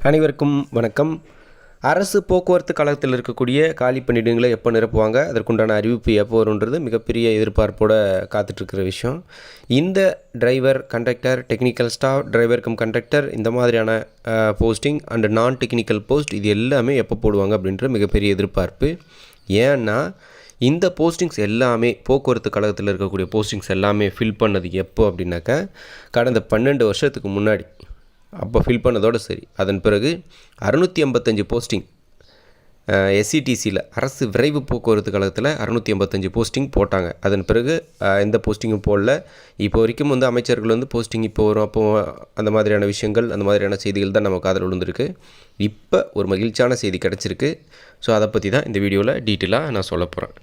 அனைவருக்கும் வணக்கம். அரசு போக்குவரத்து கழகத்தில் இருக்கக்கூடிய காலி பணியிடங்களை எப்போ நிரப்புவாங்க, அதற்குண்டான அறிவிப்பு எப்போ வரும்ன்றது மிகப்பெரிய எதிர்பார்ப்போடு காத்துட்ருக்கிற விஷயம். இந்த driver, conductor, technical staff, driver come conductor, இந்த மாதிரியான போஸ்டிங் அண்ட் நான் டெக்னிக்கல் போஸ்ட் இது எல்லாமே எப்போ போடுவாங்க அப்படின்ற மிகப்பெரிய எதிர்பார்ப்பு. ஏன்னா இந்த போஸ்டிங்ஸ் எல்லாமே போக்குவரத்து கழகத்தில் இருக்கக்கூடிய போஸ்டிங்ஸ் எல்லாமே ஃபில் பண்ணது எப்போ அப்படின்னாக்கா கடந்த 12 வருஷத்துக்கு முன்னாடி அப்போ ஃபில் பண்ணதோடு சரி. அதன் பிறகு 685 போஸ்டிங் எஸ்சிடிசியில் அரசு விரைவு போக்குவரத்து கழகத்தில் 685 போஸ்டிங் போட்டாங்க. அதன் பிறகு எந்த போஸ்டிங்கும் போடல. இப்போ வரைக்கும் அமைச்சர்கள் போஸ்டிங் இப்போ வரும் அப்போ அந்த மாதிரியான விஷயங்கள், அந்த மாதிரியான செய்திகள் தான் நமக்கு காதில் விழுந்திருக்கு. இப்போ ஒரு மகிழ்ச்சியான செய்தி கிடச்சிருக்கு. ஸோ அதை பற்றி தான் இந்த வீடியோவில் டீட்டெயிலாக நான் சொல்ல போகிறேன்.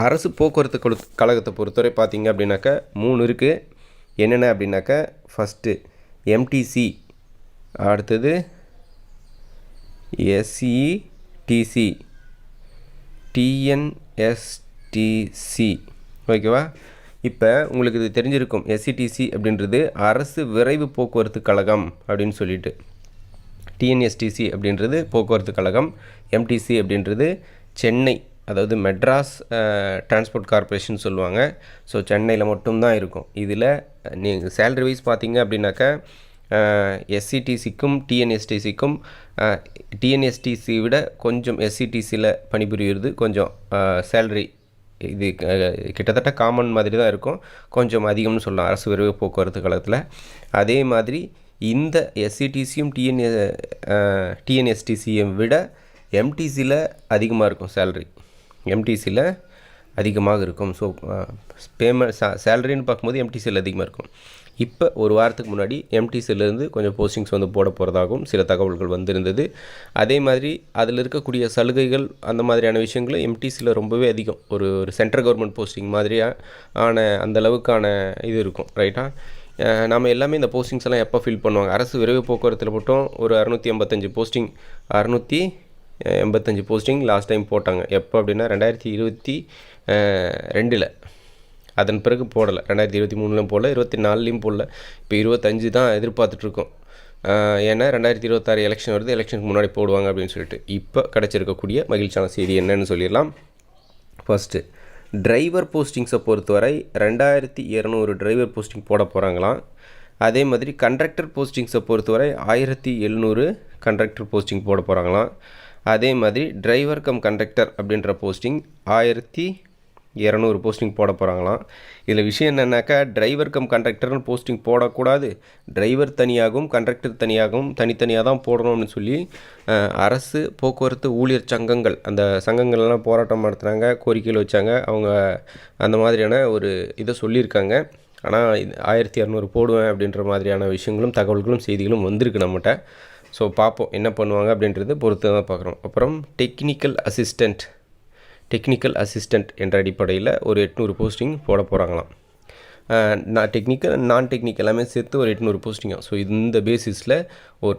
அரசு போக்குவரத்து கழகத்தை பொறுத்தவரை பார்த்திங்க அப்படின்னாக்கா 3 இருக்குது. என்னென்ன அப்படின்னாக்கா ஃபஸ்ட்டு எம்டிசி, அடுத்தது எஸ்இடிசி, டிஎன்எஸ்டிசி. ஓகேவா? இப்போ உங்களுக்கு இது தெரிஞ்சிருக்கும். எஸ்இடிசி அப்படின்றது அரசு விரைவு போக்குவரத்து கழகம் அப்படின்னு சொல்லிட்டு, டிஎன்எஸ்டிசி அப்படின்றது போக்குவரத்து கழகம், எம்டிசி அப்படின்றது சென்னை, அதாவது மெட்ராஸ் டிரான்ஸ்போர்ட் கார்ப்பரேஷன் சொல்லுவாங்க. ஸோ சென்னையில் மட்டும்தான் இருக்கும். இதில் நீங்கள் சேலரி வைஸ் பார்த்தீங்க அப்படின்னாக்கா எஸ்சிடிசிக்கும் டிஎன்எஸ்டிசிக்கும் டிஎன்எஸ்டிசி விட கொஞ்சம் எஸ்சிடிசியில் பணிபுரிகிறது கொஞ்சம் சேலரி இது கிட்டத்தட்ட காமன் மாதிரி தான் இருக்கும். கொஞ்சம் அதிகம்னு சொல்லலாம் அரசு விரைவு போக்குவரத்து கழகத்தில். அதே மாதிரி இந்த எஸ்சிடிசியும் டிஎன்எஸ்டிசியை விட எம்டிசியில் அதிகமாக இருக்கும் சேலரி. எம்டிசியில் அதிகமாக இருக்கும். ஸோ பேமெண்ட் சேலரின்னு பார்க்கும்போது எம்டிசியில் அதிகமாக இருக்கும். இப்போ ஒரு வாரத்துக்கு முன்னாடி எம்டிசியிலேருந்து கொஞ்சம் போஸ்டிங்ஸ் போட போகிறதாகவும் சில தகவல்கள் வந்திருந்தது. அதே மாதிரி அதில் இருக்கக்கூடிய சலுகைகள் அந்த மாதிரியான விஷயங்களும் எம்டிசியில் ரொம்பவே அதிகம். ஒரு சென்ட்ரல் கவர்மெண்ட் போஸ்டிங் மாதிரியான அந்த அளவுக்கான இது இருக்கும். ரைட்டாக நம்ம எல்லாமே இந்த போஸ்டிங்ஸ் எல்லாம் எப்போ ஃபில் பண்ணுவாங்க? அரசு விரைவு போக்குவரத்தில் மட்டும் ஒரு 685 போஸ்டிங் 685 போஸ்டிங் லாஸ்ட் டைம் போட்டாங்க. எப்போ அப்படின்னா 2022. அதன் பிறகு போடலை. 2023லையும் போடல, 24லையும் போடல. இப்போ 25 தான் எதிர்பார்த்துட்ருக்கோம். ஏன்னா 2026 எலெக்ஷன் வருது, எலெக்ஷனுக்கு முன்னாடி போடுவாங்க அப்படின்னு சொல்லிட்டு. இப்போ கிடச்சிருக்கக்கூடிய மகிழ்ச்சியான செய்தி என்னன்னு சொல்லிடலாம். ஃபஸ்ட்டு டிரைவர் போஸ்டிங்ஸை பொறுத்தவரை 2200 டிரைவர் போஸ்டிங் போட போகிறாங்களாம். அதே மாதிரி கண்டக்டர் போஸ்டிங்ஸை பொறுத்தவரை 1700 கண்டக்டர் போஸ்டிங் போட போகிறாங்களாம். அதே மாதிரி டிரைவர் கம் கண்டக்டர் அப்படின்ற போஸ்டிங் 1200 போஸ்டிங் போட போகிறாங்களாம். இதில் விஷயம் என்னென்னாக்கா டிரைவர் கம் கண்டக்டர்னு போஸ்டிங் போடக்கூடாது, டிரைவர் தனியாகவும் கண்டக்டர் தனியாகவும் தனித்தனியாக தான் போடணும்னு சொல்லி அரசு போக்குவரத்து ஊழியர் சங்கங்கள், அந்த சங்கங்கள்லாம் போராட்டம் நடத்துனாங்க, கோரிக்கையில் வச்சாங்க. அவங்க அந்த மாதிரியான ஒரு இதை சொல்லியிருக்காங்க. ஆனால் 1200 போடுவேன் அப்படின்ற மாதிரியான விஷயங்களும் தகவல்களும் செய்திகளும் வந்திருக்கு நம்மகிட்ட. ஸோ பார்ப்போம் என்ன பண்ணுவாங்க அப்படின்றது பொறுத்து தான் பார்க்குறோம். அப்புறம் டெக்னிக்கல் அசிஸ்டண்ட் என்ற அடிப்படையில் ஒரு 800 போஸ்டிங் போட போகிறாங்களாம். நான் டெக்னிக்கல் எல்லாமே சேர்த்து ஒரு 800 போஸ்டிங்காக. ஸோ இந்த பேசிஸில் ஒரு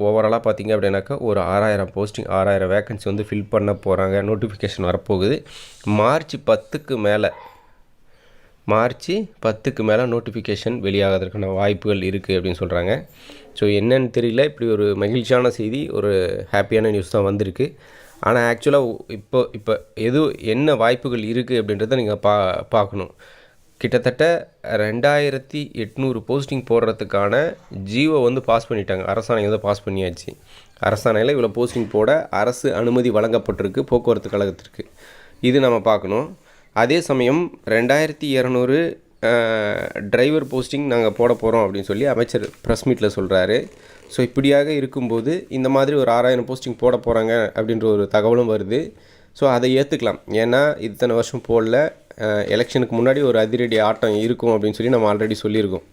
ஓவராலாக பார்த்திங்க அப்படின்னாக்கா ஒரு 6000 போஸ்டிங், 6000 வேக்கன்சி ஃபில் பண்ண போகிறாங்க. நோட்டிஃபிகேஷன் வரப்போகுது. மார்ச் 10க்கு மேலே நோட்டிஃபிகேஷன் வெளியாகிறதுக்கான வாய்ப்புகள் இருக்குது அப்படின்னு சொல்கிறாங்க. ஸோ என்னன்னு தெரியல. இப்படி ஒரு மகிழ்ச்சியான செய்தி, ஒரு ஹாப்பியான நியூஸ் தான் வந்திருக்கு. ஆனால் ஆக்சுவலாக இப்போ என்ன வாய்ப்புகள் இருக்குது அப்படின்றத நீங்கள் பார்க்கணும். கிட்டத்தட்ட 2800 போஸ்டிங் போடுறதுக்கான ஜியோ பாஸ் பண்ணிட்டாங்க. அரசாணை பாஸ் பண்ணியாச்சு. அரசாணையில் இவ்வளோ போஸ்டிங் போட அரசு அனுமதி வழங்கப்பட்டிருக்கு போக்குவரத்து கழகத்திற்கு. இது நம்ம பார்க்கணும். அதே சமயம் 2200 டிரைவர் போஸ்டிங் நாங்கள் போட போகிறோம் அப்படின்னு சொல்லி அமைச்சர் ப்ரெஸ் மீட்டில் சொல்கிறாரு. ஸோ இப்படியாக இருக்கும்போது இந்த மாதிரி ஒரு 6000 போஸ்டிங் போட போகிறாங்க அப்படின்ற ஒரு தகவலும் வருது. ஸோ அதை ஏற்றுக்கலாம். ஏன்னா இத்தனை வருஷம் போடல, எலெக்ஷனுக்கு முன்னாடி ஒரு அதிரடி ஆட்டம் இருக்கும் அப்படின்னு சொல்லி நம்ம ஆல்ரெடி சொல்லியிருக்கோம்.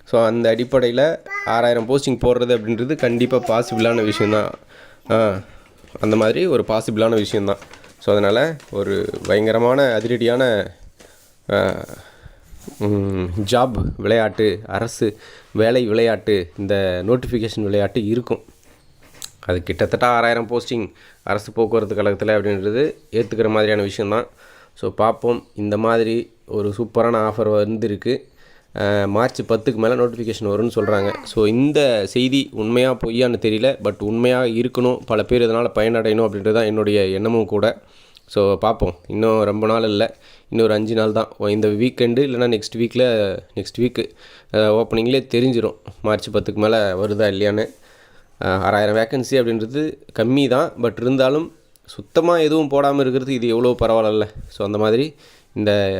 ஸோ அந்த அடிப்படையில் 6000 போஸ்டிங் போடுறது அப்படின்றது கண்டிப்பாக பாசிபிளான விஷயந்தான். அந்த மாதிரி ஒரு பாசிபிளான விஷயந்தான். ஸோ அதனால் ஒரு பயங்கரமான அதிரடியான ஜாப் விளையாட்டு, அரசு வேலை விளையாட்டு, இந்த நோட்டிஃபிகேஷன் விளையாட்டு இருக்கும். அது கிட்டத்தட்ட 6000 போஸ்டிங் அரசு போக்குவரத்து கழகத்தில் அப்படின்றது ஏற்றுக்கிற மாதிரியான விஷயந்தான். ஸோ பார்ப்போம். இந்த மாதிரி ஒரு சூப்பரான ஆஃபர் வந்திருக்கு. மார்ச் 10க்கு மேலே நோட்டிஃபிகேஷன் வரும்னு சொல்கிறாங்க. ஸோ இந்த செய்தி உண்மையாக பொய்யான்னு தெரியல, பட் உண்மையாக இருக்கணும், பல பேர் இதனால் பயனடையணும் அப்படின்றது தான் என்னுடைய எண்ணமும் கூட. ஸோ பார்ப்போம், இன்னும் ரொம்ப நாள் இல்லை, இன்னொரு 5 நாள் தான். இந்த வீக்கெண்டு இல்லைனா நெக்ஸ்ட் வீக்கு ஓப்பனிங்லேயே தெரிஞ்சிடும் மார்ச் 10க்கு மேலே வருதா இல்லையான்னு. 6000 வேக்கன்சி அப்படின்றது கம்மி தான், பட் இருந்தாலும் சுத்தமாக எதுவும் போடாமல் இருக்கிறது இது எவ்வளோ பரவாயில்ல. ஸோ அந்த மாதிரி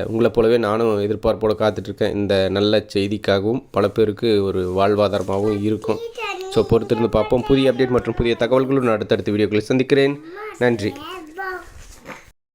உங்களை போலவே நானும் எதிர்பார்ப்போடு காத்துட்ருக்கேன். இந்த நல்ல செய்திக்காகவும் பல பேருக்கு ஒரு வாழ்வாதாரமாகவும் இருக்கும். ஸோ பொறுத்திருந்து பார்ப்போம். புதிய அப்டேட் மற்றும் புதிய தகவல்களுடன் அடுத்தடுத்த வீடியோக்களை சந்திக்கிறேன். நன்றி.